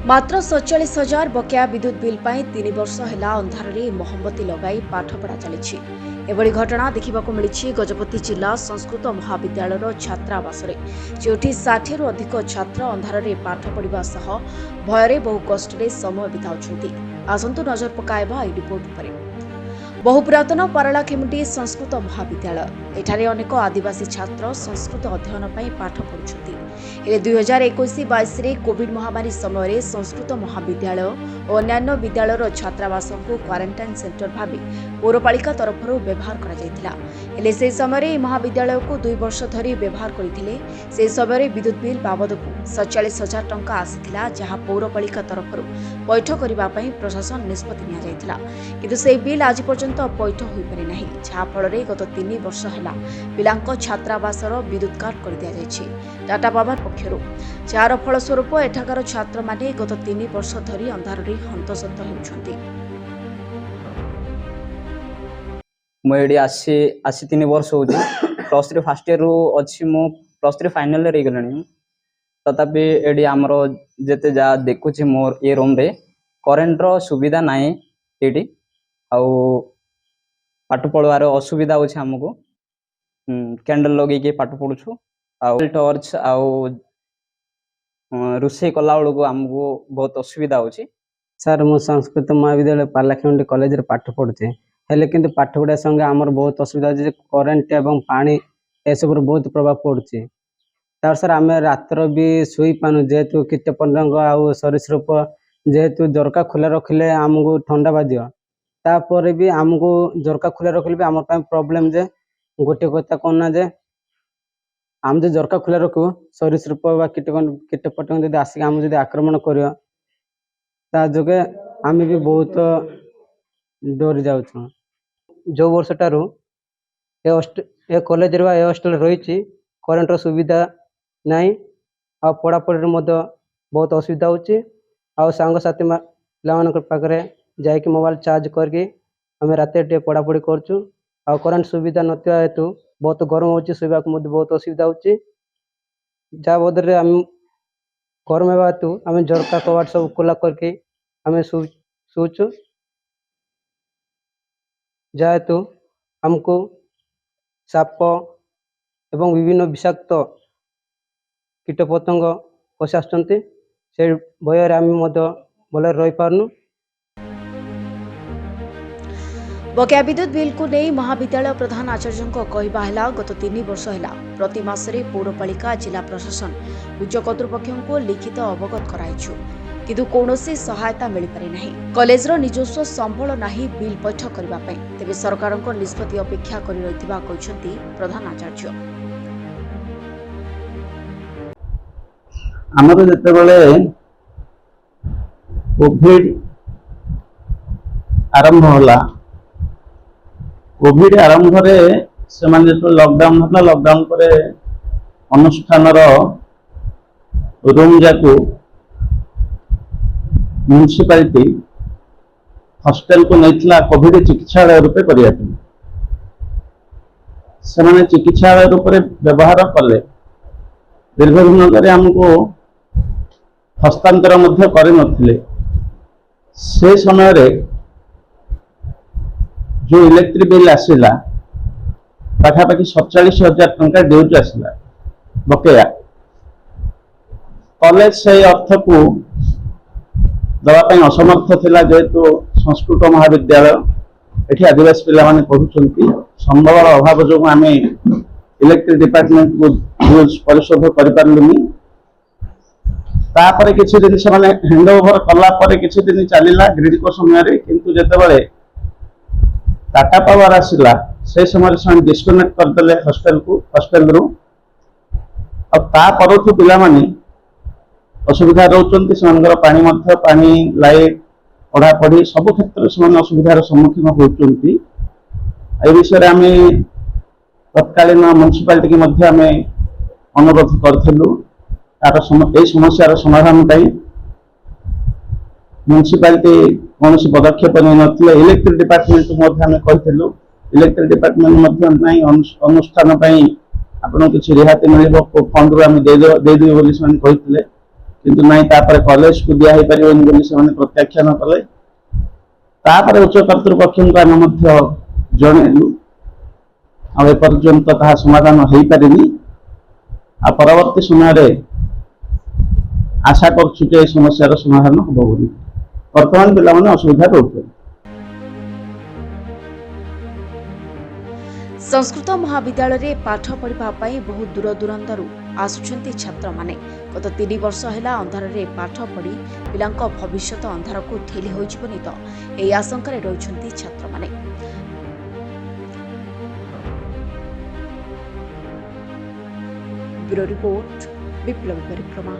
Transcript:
मात्र 47,000 बकेया विद्युत बिल पाई 3 वर्ष है अंधार मोहम्मती लगाई पाठपढ़ा चली। एभली घटना देखा मिली गजपति जिला संस्कृत महाविद्यालय छात्रावास जो 60 रु अधिक छात्र अंधार पाठ पढ़ा सह भयर बहु कष्ट समय बिताउछंती। आसंतु नजर पकाइबा ए रिपोर्ट पर। बहु पुरातन पारलाखेमुंडी संस्कृत महाविद्यालय एठारे अनेक आदिवासी छात्र संस्कृत अध्ययन पर पाठ पढ़ुछंती। 2021-22 कोविड महामारी समय संस्कृत महाविद्यालय और अन्य विद्यालय छात्रावास को क्वारंटाइन सेंटर भाव पौरपालिका तरफ व्यवहार कर समय महाविद्यालय को 2 वर्ष धरी व्यवहार करते से समय विद्युत बिल बाबद को 47,000 टंका आसीथिला, जहां पौरपालिका तरफ पैठ करने प्रशासन निष्पत्ति निया किंतु से बिल आज पर्यंत पैठ हो पारि नाही, जहां फल गत 3 वर्ष है पिलांको छात्रावासर विद्युत काट कर दिया जायछि। टाटा पावर पक्षर जार फलस्वरूप एठाकार छात्र माने गत 3 वर्ष धरी अंधार हंतसंत होउछंती। मुझे आसी 3 वर्ष हो +3 फास्ट इयर रु अच्छी मु +3 फाइनल रही गलानी। तथापि एडी आमर जेते जा देखुची मोर ये रूम रे करेंट रो सुविधा नाई एडी आउ पाठ पढ़वार असुविधा होछि। हमको कैंडल लगे के पाठ पढ़ुछु आउ टॉर्च आउ रुसे कला को हमको बहुत असुविधा होछि। सर मु संस्कृत महाविद्यालय पारलाखेमुंडी कॉलेज रे पाठ पढ़ुचे हेले किंतु पाठ पढ़ा संगे आमर बहुत असुविधा होछि। करेंट एवं पानी ए सब बहुत प्रभाव पड़ुछि। तार सर आम रातर भी शुई पानु जेहेतु कीट पतंग आउ सरीसृप जेहेतु झरका खुला रखिले आमको ठंडा बाजियो। तापर भी आमको झरका खुला रखिले भी आमर प्रॉब्लम जे गोटे कथा कोना जे आम जो झरका खुला रखू सरीसृप बा कीट पतंग जब आसिक आम जब आक्रमण कर जोगे आम भी बहुत डरी जाऊँ। जो वर्षटार ए कॉलेज रे ए हॉस्टल रही करेंट सुविधा नाई आ पढ़ापढ़ी बहुत असुविधा होची। आ सांगसाथी पिला पाखे जाकि मोबाइल चार्ज करके आम रात पढ़ापढ़ी करचु। आ करेंट सुविधा नथिया हेतु बहुत गरम होची, सोइबा बहुत असुविधा होची। जा बदले आम गरम हेबा हेतु आम झरका कबाट सब खुला करके आम शुचु, जा हेतु हमको साप एवं विभिन्न विषाक्त कीट पतंग पशि आसुचंती। से भयर आम भल रही पारनु। बकेया विद्युत बिल को नहीं महाविद्यालय प्रधान आचार्य कहवा गत 3 वर्ष है प्रति मासरे पौरपालिका जिला प्रशासन उच्च कर्तृपक्ष को लिखित अवगत कराइछु किंतु कौनसी सहायता मिल पारि नाही। कॉलेज रो निजस्व संबल नाही बिल पैठ करबा पई, तेबे सरकार को निष्पत्ति अपेक्षा करि रहितबा कहछंती प्रधान आचार्य। हमर जते बेले कोविड आरंभ होला, कोविड आरंभ रे से माने जो लॉकडाउन होला, लॉकडाउन पर अनुष्ठान रूम जाकू म्युनिसिपालिटी हॉस्टल को नहीं कोविड चिकित्सालय रूपे करिया से माने चिकित्सालय रूप व्यवहार कले। दीर्घ दिन हमको हस्तांतर कर से समय रे जो इलेक्ट्रिक बिल आसला पाखापाखि 47,000 टंका ड्यूज आसला बकेया। कॉलेज से अर्थ को दवाई असमर्थ थिला, जेहेतु संस्कृत महाविद्यालय एठी आदिवासी पिला माने पढ़ुचंती। संबल अभाव जो आम इलेक्ट्रिक डिपार्टमेंट को ड्यूज परिशोध कर पारलुनी। तापर किछि दिन से माने हैंड ओवर कला पर किछि दिन चलिला ग्रिड को समय रे, किंतु जेतेबेले टाटा पावर आसला से समय से डिस्कनेक्ट करदे हॉस्टल रु। अब ता परथु पिला माने असुविधा रोचंती। से पानी लाइट पढ़ापढ़ी सब क्षेत्र से असुविधार सम्मुखीन होती। ए विषय आम तत्कालीन म्युनिसिपालिटी की आम अनुरोध करूँ तार समस्यार समाधान पाई। म्युनिसिपालिटी कौन पदक्षेप नहीं नथिले। इलेक्ट्रिक डिपार्टमेंट को इलेक्ट्रिक डिपार्टमेंट नहीं अनुष्ठान आपन किसी रिहाती मिल फंड रू आम देदेबू कहते, କିନ୍ତୁ ନାଇଁ ତାପରେ କଲେଜକୁ ଦିଆ ହେଇପାରିବନି ବୋଲି ସେମାନେ ପ୍ରତ୍ୟାଖ୍ୟାନ କଲେ। ତାପରେ ଉଚ୍ଚ କର୍ତ୍ତୃପକ୍ଷଙ୍କୁ ଆମେ ମଧ୍ୟ ଜଣେଇଲୁ, ଆଉ ଏପର୍ଯ୍ୟନ୍ତ ତାହା ସମାଧାନ ହେଇପାରିନି। ଆଉ ପରବର୍ତ୍ତୀ ସମୟରେ ଆଶା କରୁଛୁ ଯେ ଏହି ସମସ୍ୟାର ସମାଧାନ ହବ ବୋଲି। ବର୍ତ୍ତମାନ ପିଲାମାନେ ଅସୁବିଧା ରହୁଛନ୍ତି। ସଂସ୍କୃତ ମହାବିଦ୍ୟାଳୟରେ ପାଠ ପଢ଼ିବା ପାଇଁ ବହୁ ଦୂରଦୂରାନ୍ତରୁ ଆସୁଛନ୍ତି ଛାତ୍ରମାନେ। ଗତ 3 ବର୍ଷ ହେଲା ଅନ୍ଧାରରେ ପାଠ ପଢ଼ି ପିଲାଙ୍କ ଭବିଷ୍ୟତ ଅନ୍ଧାରକୁ ଠେଲି ହୋଇଯିବନି ତ ଏହି ଆଶଙ୍କାରେ ରହିଛନ୍ତି ଛାତ୍ରମାନେ। ବ୍ୟୁରୋ ରିପୋର୍ଟ, ବିପ୍ଳବୀ ପରିକ୍ରମା।